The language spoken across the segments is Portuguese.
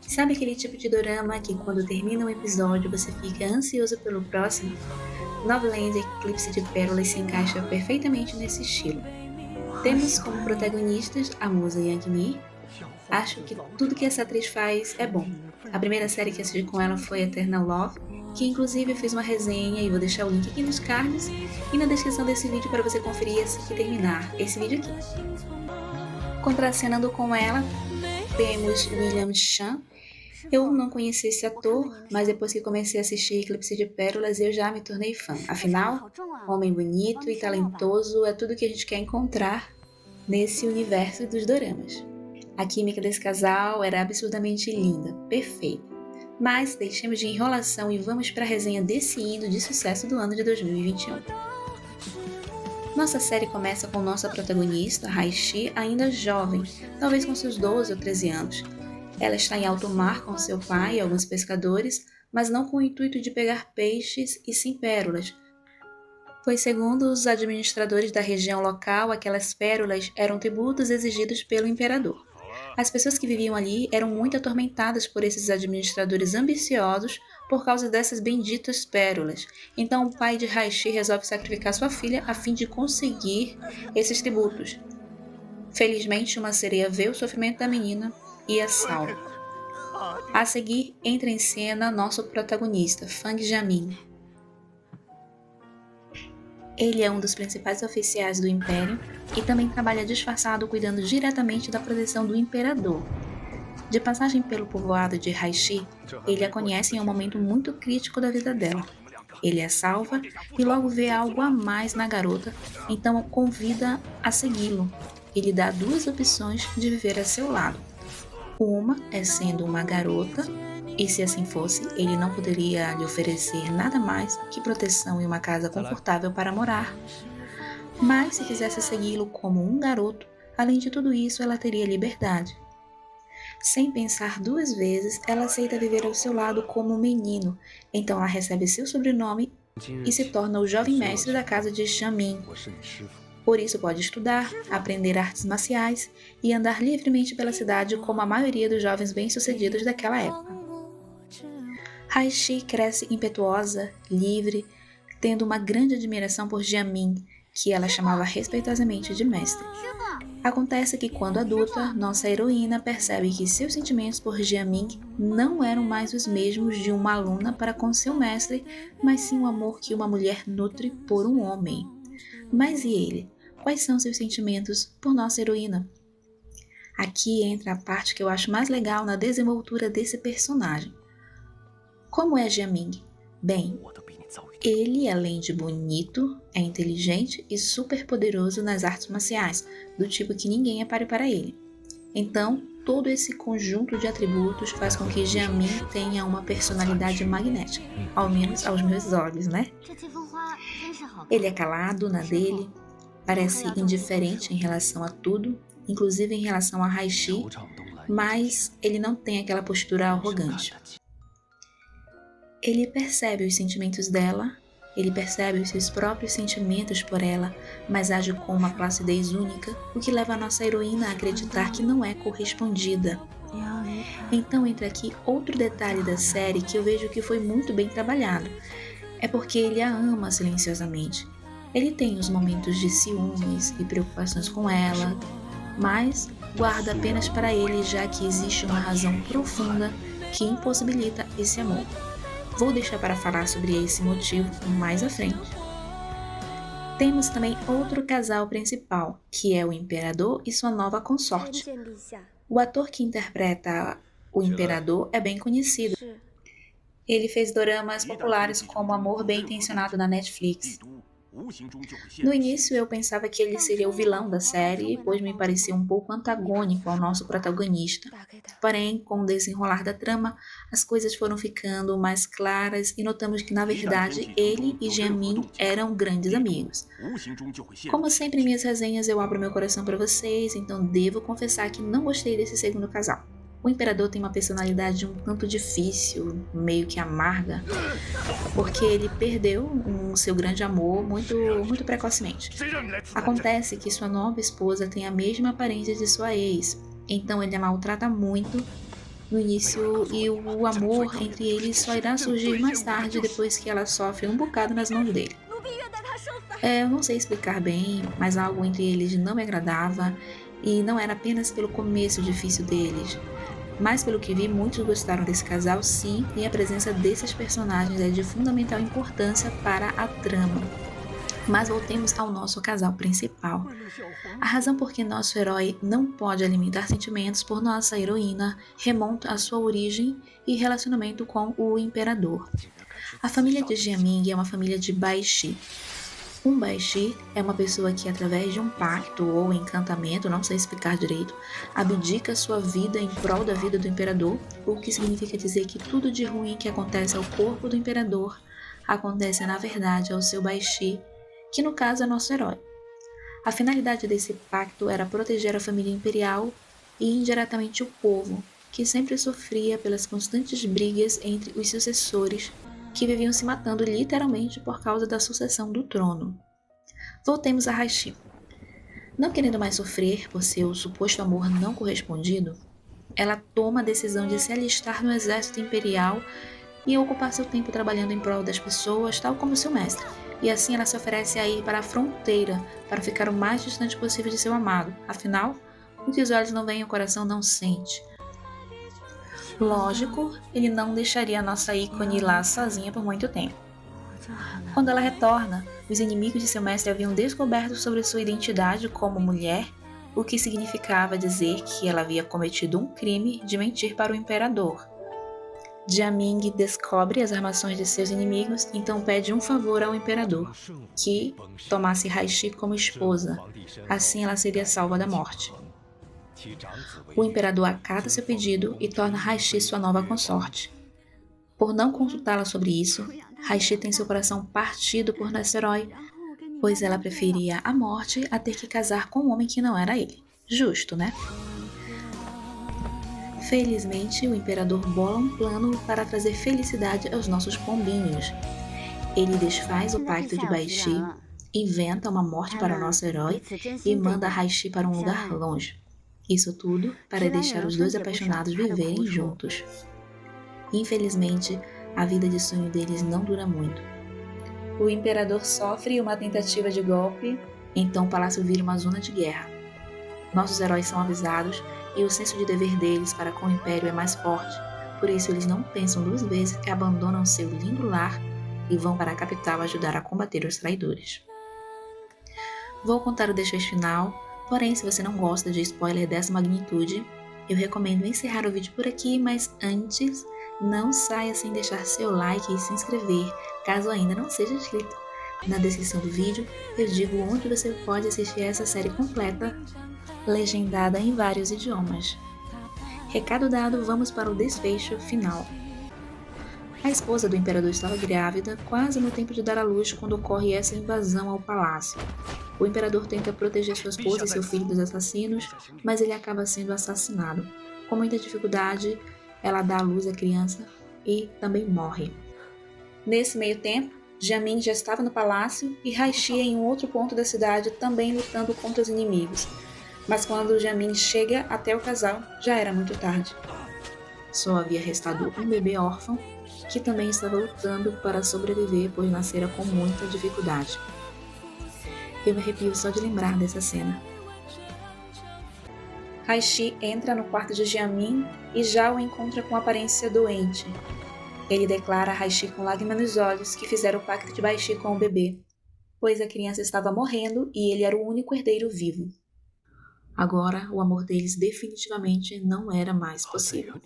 Sabe aquele tipo de dorama que quando termina um episódio você fica ansioso pelo próximo? Noveland Eclipse de Pérolas se encaixa perfeitamente nesse estilo. Temos como protagonistas a musa Yang Mi. Acho que tudo que essa atriz faz é bom. A primeira série que assisti com ela foi Eternal Love, que inclusive eu fiz uma resenha e vou deixar o link aqui nos cards e na descrição desse vídeo para você conferir assim que terminar esse vídeo aqui. Contracenando com ela, temos William Chan. Eu não conheci esse ator, mas depois que comecei a assistir Eclipse de Pérolas eu já me tornei fã. Afinal, homem bonito e talentoso é tudo que a gente quer encontrar nesse universo dos doramas. A química desse casal era absurdamente linda, perfeita. Mas deixemos de enrolação e vamos para a resenha desse hino de sucesso do ano de 2021. Nossa série começa com nossa protagonista, Hai-Shi, ainda jovem, talvez com seus 12 ou 13 anos. Ela está em alto mar com seu pai e alguns pescadores, mas não com o intuito de pegar peixes e sim pérolas, pois segundo os administradores da região local, aquelas pérolas eram tributos exigidos pelo imperador. As pessoas que viviam ali eram muito atormentadas por esses administradores ambiciosos por causa dessas benditas pérolas. Então o pai de Hai-Shi resolve sacrificar sua filha a fim de conseguir esses tributos. Felizmente, uma sereia vê o sofrimento da menina e a salva. A seguir, entra em cena nosso protagonista, Fang Jiamin. Ele é um dos principais oficiais do Império e também trabalha disfarçado cuidando diretamente da proteção do Imperador. De passagem pelo povoado de Hai-Shi, ele a conhece em um momento muito crítico da vida dela. Ele a salva e logo vê algo a mais na garota, então a convida a segui-lo e lhe dá duas opções de viver a seu lado. Uma é sendo uma garota, e se assim fosse, ele não poderia lhe oferecer nada mais que proteção e uma casa confortável para morar. Mas se quisesse segui-lo como um garoto, além de tudo isso, ela teria liberdade. Sem pensar duas vezes, ela aceita viver ao seu lado como um menino, então ela recebe seu sobrenome e se torna o jovem mestre da casa de Xiamin. Por isso pode estudar, aprender artes marciais e andar livremente pela cidade como a maioria dos jovens bem-sucedidos daquela época. Hai-Shi cresce impetuosa, livre, tendo uma grande admiração por Jiamin, que ela chamava respeitosamente de mestre. Acontece que quando adulta, nossa heroína percebe que seus sentimentos por Jiamin não eram mais os mesmos de uma aluna para com seu mestre, mas sim o amor que uma mulher nutre por um homem. Mas e ele? Quais são seus sentimentos por nossa heroína? Aqui entra a parte que eu acho mais legal na desenvoltura desse personagem. Como é Jiamin? Bem, ele, além de bonito, é inteligente e super poderoso nas artes marciais, do tipo que ninguém é páreo para ele. Então, todo esse conjunto de atributos faz com que Jiamin tenha uma personalidade magnética, ao menos aos meus olhos, né? Ele é calado na dele, parece indiferente em relação a tudo, inclusive em relação a Hai-Shi, mas ele não tem aquela postura arrogante. Ele percebe os sentimentos dela, ele percebe os seus próprios sentimentos por ela, mas age com uma placidez única, o que leva a nossa heroína a acreditar que não é correspondida. Então entra aqui outro detalhe da série que eu vejo que foi muito bem trabalhado. É porque ele a ama silenciosamente. Ele tem os momentos de ciúmes e preocupações com ela, mas guarda apenas para ele, já que existe uma razão profunda que impossibilita esse amor. Vou deixar para falar sobre esse motivo mais à frente. Temos também outro casal principal, que é o Imperador e sua nova consorte. O ator que interpreta o Imperador é bem conhecido. Ele fez doramas populares como Amor Bem Intencionado na Netflix. No início eu pensava que ele seria o vilão da série, pois me parecia um pouco antagônico ao nosso protagonista. Porém, com o desenrolar da trama, as coisas foram ficando mais claras e notamos que, na verdade, ele e Jiamin eram grandes amigos. Como sempre em minhas resenhas, eu abro meu coração para vocês, então devo confessar que não gostei desse segundo casal. O Imperador tem uma personalidade um tanto difícil, meio que amarga, porque ele perdeu seu grande amor muito precocemente. Acontece que sua nova esposa tem a mesma aparência de sua ex, então ele a maltrata muito no início e o amor entre eles só irá surgir mais tarde depois que ela sofre um bocado nas mãos dele. Eu não sei explicar bem, mas algo entre eles não me agradava e não era apenas pelo começo difícil deles, mas pelo que vi, muitos gostaram desse casal sim, e a presença desses personagens é de fundamental importância para a trama. Mas voltemos ao nosso casal principal. A razão por que nosso herói não pode alimentar sentimentos por nossa heroína remonta à sua origem e relacionamento com o imperador. A família de Jiaming é uma família de Baishi. Um Baishi é uma pessoa que, através de um pacto ou encantamento, não sei explicar direito, abdica sua vida em prol da vida do imperador, o que significa dizer que tudo de ruim que acontece ao corpo do imperador acontece na verdade ao seu Baishi, que no caso é nosso herói. A finalidade desse pacto era proteger a família imperial e indiretamente o povo, que sempre sofria pelas constantes brigas entre os sucessores, que viviam se matando literalmente por causa da sucessão do trono. Voltemos a Raishi. Não querendo mais sofrer por seu suposto amor não correspondido, ela toma a decisão de se alistar no exército imperial e ocupar seu tempo trabalhando em prol das pessoas, tal como seu mestre. E assim ela se oferece a ir para a fronteira para ficar o mais distante possível de seu amado. Afinal, o que os olhos não veem, o coração não sente. Lógico, ele não deixaria a nossa ícone lá sozinha por muito tempo. Quando ela retorna, os inimigos de seu mestre haviam descoberto sobre sua identidade como mulher, o que significava dizer que ela havia cometido um crime de mentir para o imperador. Jiaming descobre as armações de seus inimigos, então pede um favor ao imperador, que tomasse Raishi como esposa, assim ela seria salva da morte. O imperador acata seu pedido e torna Raishi sua nova consorte. Por não consultá-la sobre isso, Raishi tem seu coração partido por nosso herói, pois ela preferia a morte a ter que casar com um homem que não era ele. Justo, né? Felizmente, o imperador bola um plano para trazer felicidade aos nossos pombinhos. Ele desfaz o pacto de Baishi, inventa uma morte para o nosso herói e manda Raishi para um lugar longe. Isso tudo para deixar os dois apaixonados viverem juntos. Infelizmente, a vida de sonho deles não dura muito. O imperador sofre uma tentativa de golpe, então o palácio vira uma zona de guerra. Nossos heróis são avisados e o senso de dever deles para com o Império é mais forte, por isso eles não pensam duas vezes e abandonam seu lindo lar e vão para a capital ajudar a combater os traidores. Vou contar o desfecho final, porém se você não gosta de spoiler dessa magnitude, eu recomendo encerrar o vídeo por aqui, mas antes, não saia sem deixar seu like e se inscrever, caso ainda não seja inscrito. Na descrição do vídeo, eu digo onde você pode assistir essa série completa, legendada em vários idiomas. Recado dado, vamos para o desfecho final. A esposa do imperador estava grávida, quase no tempo de dar à luz quando ocorre essa invasão ao palácio. O imperador tenta proteger sua esposa e seu filho dos assassinos, mas ele acaba sendo assassinado. Com muita dificuldade, ela dá à luz à criança e também morre. Nesse meio tempo, Jiaming já estava no palácio e Raishi em um outro ponto da cidade também lutando contra os inimigos. Mas quando Jiaming chega até o casal, já era muito tarde. Só havia restado um bebê órfão, que também estava lutando para sobreviver, pois nascera com muita dificuldade. Eu me arrepio só de lembrar dessa cena. Raishi entra no quarto de Jiaming e já o encontra com aparência doente. Ele declara a Raishi com lágrimas nos olhos que fizeram o pacto de Baishi com o bebê, pois a criança estava morrendo e ele era o único herdeiro vivo. Agora, o amor deles definitivamente não era mais possível.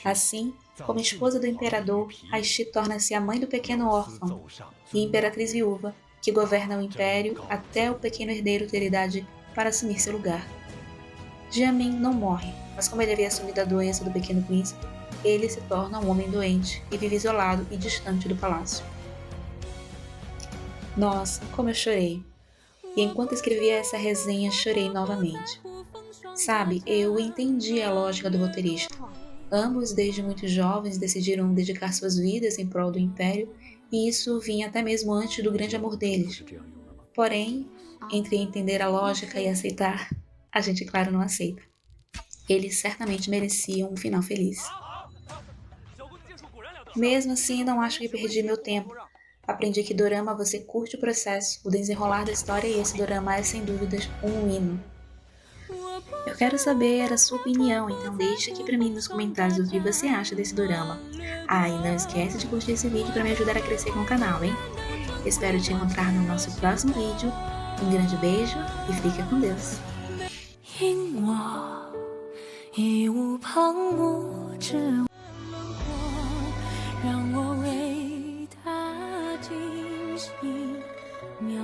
Assim, como esposa do imperador, Raishi torna-se a mãe do pequeno órfão e imperatriz viúva, que governa o império até o pequeno herdeiro ter idade para assumir seu lugar. Jiaming não morre, mas como ele havia assumido a doença do pequeno príncipe, ele se torna um homem doente e vive isolado e distante do palácio. Nossa, como eu chorei! E enquanto escrevia essa resenha, chorei novamente. Sabe, eu entendi a lógica do roteirista. Ambos, desde muito jovens, decidiram dedicar suas vidas em prol do Império, e isso vinha até mesmo antes do grande amor deles. Porém, entre entender a lógica e aceitar, A gente, claro, não aceita. Eles certamente mereciam um final feliz. Mesmo assim, não acho que perdi meu tempo. Aprendi que dorama você curte o processo, o desenrolar da história, e esse dorama é sem dúvidas um hino. Eu quero saber a sua opinião, então deixa aqui pra mim nos comentários o que você acha desse dorama. Ah, e não esquece de curtir esse vídeo para me ajudar a crescer com o canal, hein? Espero te encontrar no nosso próximo vídeo. Um grande beijo e fica com Deus. 因我义无旁骛，只为轮廓，让我为他精心描